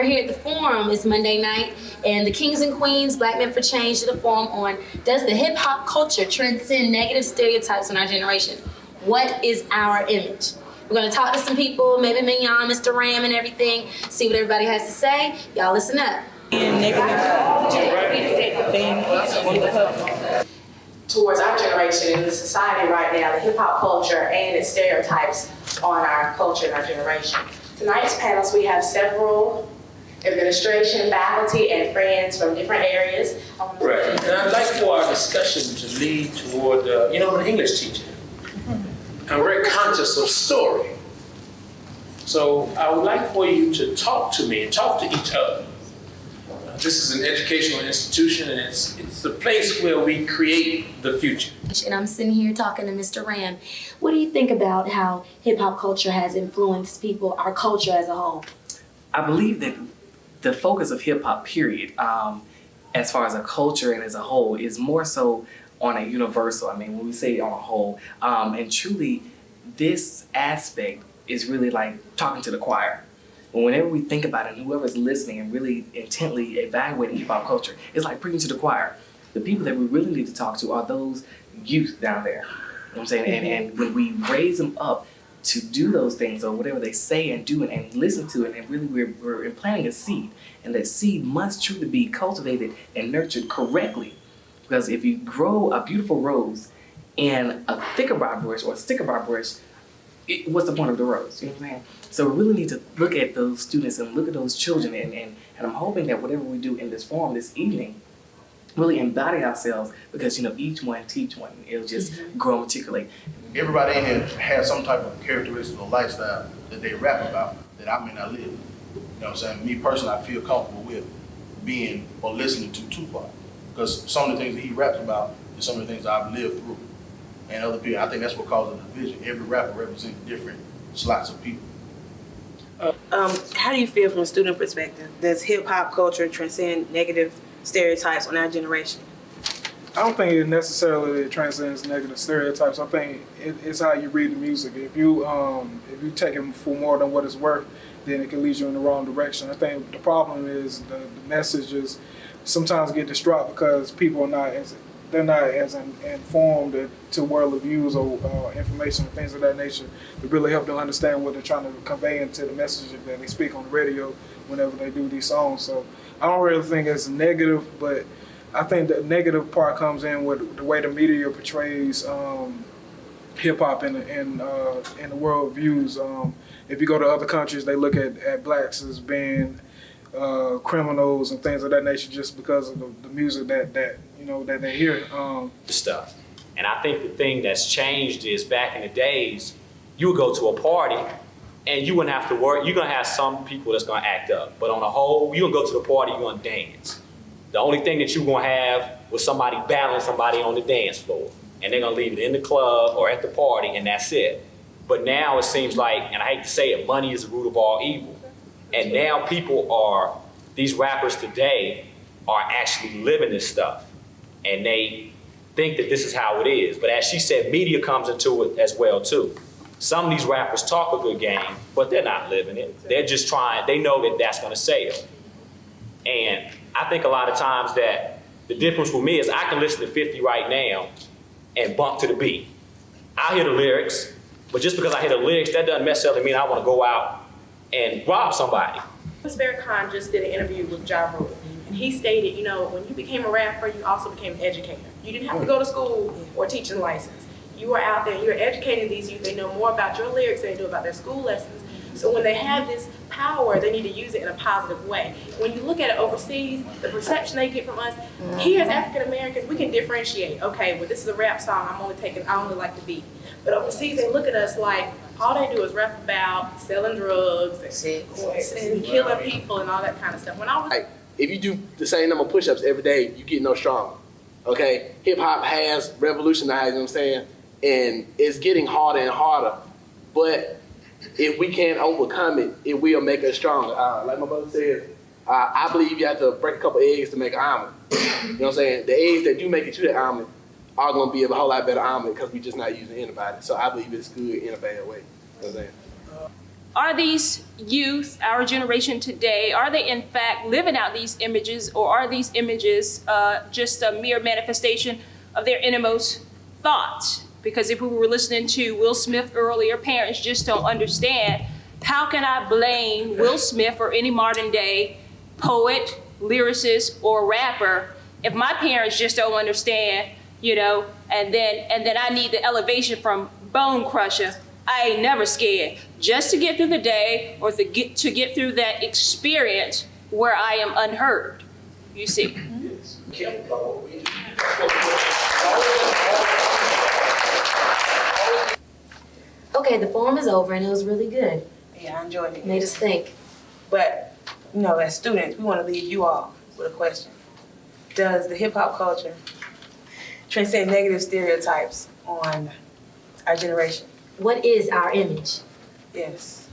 we're here at the forum. It's Monday night, and the Kings and Queens, Black Men for Change, did a forum on, does the hip hop culture transcend negative stereotypes in our generation? What is our image? We're gonna talk to some people, maybe Mignon, Mr. Ram and everything, see what everybody has to say. Y'all listen up. Towards our generation in the society right now, the hip hop culture and its stereotypes on our culture and our generation. Tonight's panels, we have several administration, faculty, and friends from different areas. Right, and I'd like for our discussion to lead toward, I'm an English teacher. I'm very conscious of story. So I would like for you to talk to me and talk to each other. This is an educational institution, and it's the place where we create the future. And I'm sitting here talking to Mr. Ram. What do you think about how hip hop culture has influenced people, our culture as a whole? I believe that the focus of hip hop, period, as far as a culture and as a whole, is more so on a universal. I mean, when we say on a whole, and truly, this aspect is really like talking to the choir. But whenever we think about it, and whoever's listening and really intently evaluating hip hop culture, it's like preaching to the choir. The people that we really need to talk to are those youth down there. You know what I'm saying? And when we raise them up to do those things or whatever they say and do and listen to it, and really we're implanting a seed. And that seed must truly be cultivated and nurtured correctly. Because if you grow a beautiful rose in a thicker barb bush or a sticker barb bush, what's the point of the rose? You know what I'm saying? So we really need to look at those students and look at those children, and I'm hoping that whatever we do in this forum this evening really embody ourselves, because each one teach one. It'll just grow and articulate. Everybody in here has some type of characteristic or lifestyle that they rap about that I may not live. You know what I'm saying? Me personally, I feel comfortable with being or listening to Tupac, because some of the things that he raps about is some of the things that I've lived through. And other people, I think that's what causes the division. Every rapper represents different slots of people. How do you feel from a student perspective? Does hip hop culture transcend negative stereotypes on our generation? I don't think it necessarily transcends negative stereotypes. I think it's how you read the music. If you take it for more than what it's worth, then it can lead you in the wrong direction. I think the problem is the messages sometimes get distraught because people are not as informed to worldly views or information and things of that nature to really help them understand what they're trying to convey into the message that they speak on the radio whenever they do these songs. So I don't really think it's negative, but I think the negative part comes in with the way the media portrays hip hop in the world views. If you go to other countries, they look at blacks as being criminals and things of that nature just because of the music that they hear. Stuff. And I think the thing that's changed is back in the days, you would go to a party and you wouldn't have to worry. You're gonna have some people that's gonna act up, but on the whole, you're gonna go to the party, you're gonna dance. The only thing that you're gonna have was somebody battling somebody on the dance floor, and they're gonna leave it in the club or at the party, and that's it. But now it seems like, and I hate to say it, money is the root of all evil. And now these rappers today are actually living this stuff. And they think that this is how it is. But as she said, media comes into it as well too. Some of these rappers talk a good game, but they're not living it. They're just trying, they know that that's gonna sell. And I think a lot of times that the difference with me is I can listen to 50 right now and bump to the beat. I hear the lyrics, but just because I hear the lyrics, that doesn't necessarily mean I wanna go out and rob somebody. Ms. Farrakhan just did an interview with Ja Rule, and he stated, when you became a rapper, you also became an educator. You didn't have to go to school or teaching license. You were out there, you're educating these youth. They know more about your lyrics than they do about their school lessons. So when they have this power, they need to use it in a positive way. When you look at it overseas, the perception they get from us, here as African Americans, we can differentiate. Okay, well, this is a rap song, I only like the beat. But overseas, they look at us like all they do is rap about selling drugs and killing people and all that kind of stuff. When I was if you do the same number of push-ups every day, you get no stronger. Okay, hip hop has revolutionized, you know what I'm saying, and it's getting harder and harder. But if we can't overcome it, it will make us stronger. Like my brother said, I believe you have to break a couple eggs to make an omelet. You know what I'm saying? The eggs that do make it to that omelet are going to be a whole lot better omelet because we're just not using antibiotics. So I believe it's good in a bad way. You know what I'm saying? are these youth, our generation today, are they in fact living out these images, or are these images just a mere manifestation of their innermost thoughts? Because if we were listening to Will Smith earlier, parents just don't understand. How can I blame Will Smith or any modern day poet, lyricist, or rapper if my parents just don't understand, you know, and then I need the elevation from Bone Crusher? I ain't never scared. Just to get through the day, or to get through that experience where I am unheard, you see. Okay, the forum is over and it was really good. Yeah, I enjoyed it. Made us think. But, you know, as students, we want to leave you all with a question. Does the hip hop culture transcend negative stereotypes on our generation? What is our image? Yes.